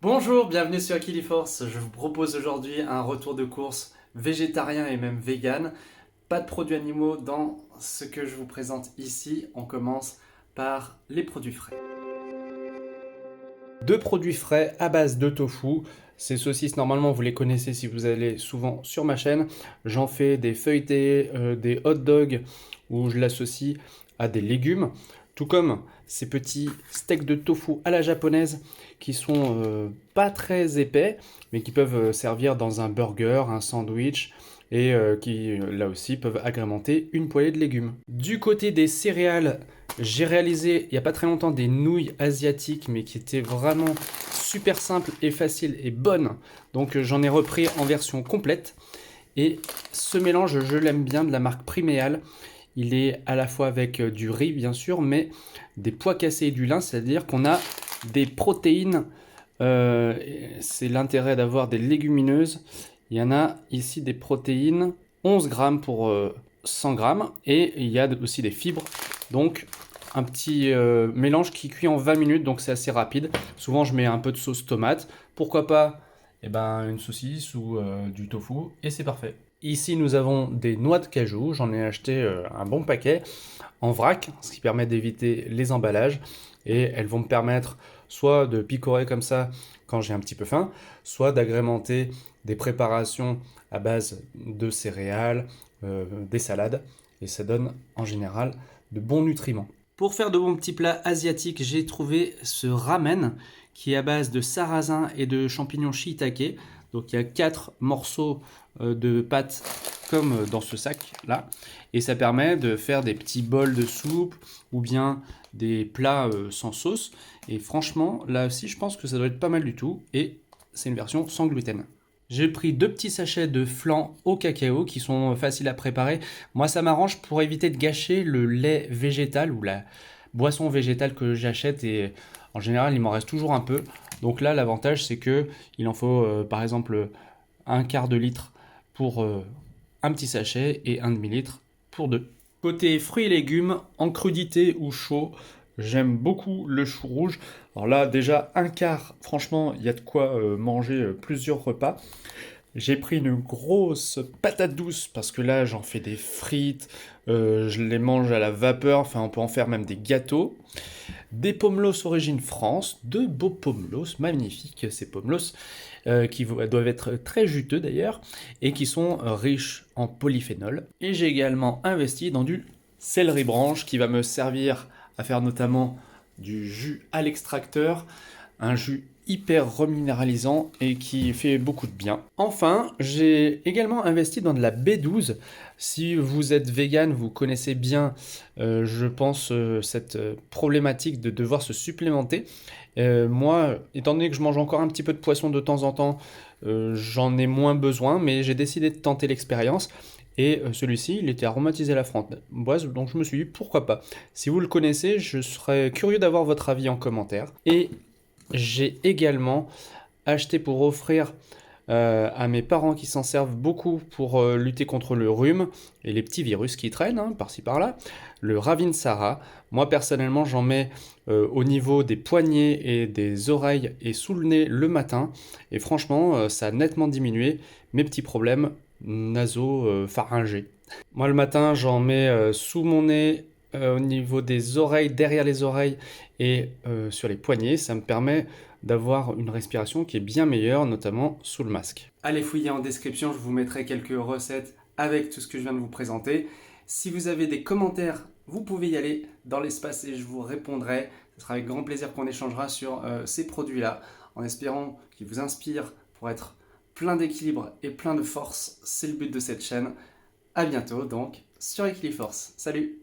Bonjour, bienvenue sur Equiliforce. Je vous propose aujourd'hui un retour de course végétarien et même vegan. Pas de produits animaux dans ce que je vous présente ici. On commence par les produits frais. Deux produits frais à base de tofu. Ces saucisses, normalement, vous les connaissez si vous allez souvent sur ma chaîne. J'en fais des feuilletés, des hot dogs où je l'associe à des légumes. Tout comme ces petits steaks de tofu à la japonaise qui sont pas très épais, mais qui peuvent servir dans un burger, un sandwich, et qui, là aussi, peuvent agrémenter une poêlée de légumes. Du côté des céréales, j'ai réalisé il n'y a pas très longtemps des nouilles asiatiques, mais qui étaient vraiment super simples et faciles et bonnes. Donc j'en ai repris en version complète. Et ce mélange, je l'aime bien, de la marque Priméal. Il est à la fois avec du riz, bien sûr, mais des pois cassés et du lin, c'est-à-dire qu'on a des protéines. C'est l'intérêt d'avoir des légumineuses. Il y en a ici des protéines, 11 grammes pour 100 grammes, et il y a aussi des fibres. Donc un petit mélange qui cuit en 20 minutes, donc c'est assez rapide. Souvent je mets un peu de sauce tomate, pourquoi pas une saucisse ou du tofu, et c'est parfait. Ici nous avons des noix de cajou, j'en ai acheté un bon paquet en vrac, ce qui permet d'éviter les emballages, et elles vont me permettre soit de picorer comme ça quand j'ai un petit peu faim, soit d'agrémenter des préparations à base de céréales, des salades, et ça donne en général de bons nutriments. Pour faire de bons petits plats asiatiques, j'ai trouvé ce ramen qui est à base de sarrasin et de champignons shiitake. Donc il y a 4 morceaux de pâte comme dans ce sac là, et ça permet de faire des petits bols de soupe ou bien des plats sans sauce. Et franchement, là aussi, je pense que ça doit être pas mal du tout, et c'est une version sans gluten. J'ai pris 2 petits sachets de flan au cacao qui sont faciles à préparer. Moi, ça m'arrange pour éviter de gâcher le lait végétal ou la boisson végétale que j'achète, et en général, il m'en reste toujours un peu. Donc là, l'avantage, c'est que il en faut par exemple un quart de litre pour un petit sachet et un demi-litre pour deux. Côté fruits et légumes, en crudité ou chaud, j'aime beaucoup le chou rouge. Alors là, déjà, un quart, franchement, il y a de quoi manger plusieurs repas. J'ai pris une grosse patate douce parce que là, j'en fais des frites, je les mange à la vapeur, enfin, on peut en faire même des gâteaux. Des pomelos origine France, de beaux pomelos, magnifiques ces pomelos, qui doivent être très juteux d'ailleurs, et qui sont riches en polyphénol. Et j'ai également investi dans du céleri branche qui va me servir à faire notamment du jus à l'extracteur, un jus hyper reminéralisant et qui fait beaucoup de bien. Enfin, j'ai également investi dans de la B12. Si vous êtes vegan, vous connaissez bien, je pense, cette problématique de devoir se supplémenter. Moi, étant donné que je mange encore un petit peu de poisson de temps en temps, j'en ai moins besoin, mais j'ai décidé de tenter l'expérience. Et celui-ci, il était aromatisé à la framboise, donc je me suis dit pourquoi pas. Si vous le connaissez, je serais curieux d'avoir votre avis en commentaire. Et j'ai également acheté pour offrir à mes parents qui s'en servent beaucoup pour lutter contre le rhume et les petits virus qui traînent par-ci par-là, le Ravinsara. Moi personnellement, j'en mets au niveau des poignets et des oreilles et sous le nez le matin, et franchement, ça a nettement diminué mes petits problèmes naso-pharyngés. Moi le matin, j'en mets sous mon nez, au niveau des oreilles, derrière les oreilles et sur les poignets. Ça me permet d'avoir une respiration qui est bien meilleure, notamment sous le masque. Allez fouiller en description, je vous mettrai quelques recettes avec tout ce que je viens de vous présenter. Si vous avez des commentaires, vous pouvez y aller dans l'espace et je vous répondrai. Ce sera avec grand plaisir qu'on échangera sur ces produits-là, en espérant qu'ils vous inspirent pour être plein d'équilibre et plein de force. C'est le but de cette chaîne. À bientôt donc sur Equiliforce. Salut!